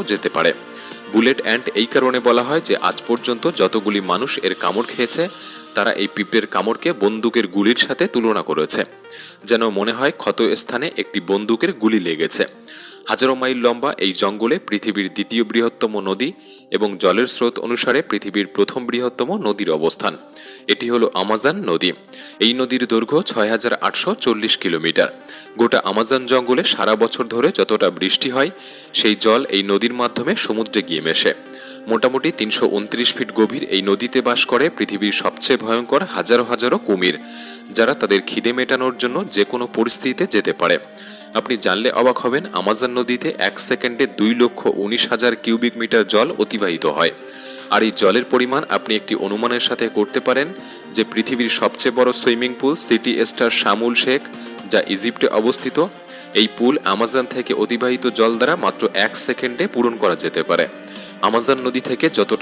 যেতে পারে। Bullet ant এই কারণে বলা হয় যে আজ পর্যন্ত যতগুলি মানুষ এর কামড় খেয়েছে তারা এই পিঁপড়ের কামড়কে বন্দুকের গুলির সাথে তুলনা করেছে, যেন মনে হয় ক্ষত স্থানে একটি বন্দুকের গুলি লেগেছে। হাজারো মাইল লম্বা এই জঙ্গলে পৃথিবীর দ্বিতীয় বৃহত্তম নদী এবং জলের স্রোত অনুসারে পৃথিবীর প্রথম বৃহত্তম নদীর অবস্থান। এটি হলো আমাজন নদী। এই নদীর দৈর্ঘ্য ৬,৮৪০ কিলোমিটার। গোটা আমাজন জঙ্গলে সারা বছর ধরে যতটা বৃষ্টি হয় সেই জল এই নদীর মাধ্যমে সমুদ্রে গিয়ে মেশে। মোটামুটি ৩২৯ ফিট গভীর এই নদীতে বাস করে পৃথিবীর সবচেয়ে ভয়ঙ্কর হাজারো হাজারো কুমির, যারা তাদের খিদে মেটানোর জন্য যে কোনো পরিস্থিতিতে যেতে পারে। আপনি জানলে অবাক হবেন, আমাজন নদীতে ১ সেকেন্ডে ২,১৯,০০০ কিউবিক মিটার জল অতিবাহিত হয়। আর এই জলের পরিমাণ আপনি একটি অনুমানের সাথে করতে পারেন যে পৃথিবীর সবচেয়ে বড় swimming pool city star শামুল Sheikh, যা ইজিপ্টে অবস্থিত, এই পুল আমাজন থেকে অতিবাহিত জল দ্বারা মাত্র ১ সেকেন্ডে পূরণ করা যেতে পারে। আমাজন নদী থেকে যত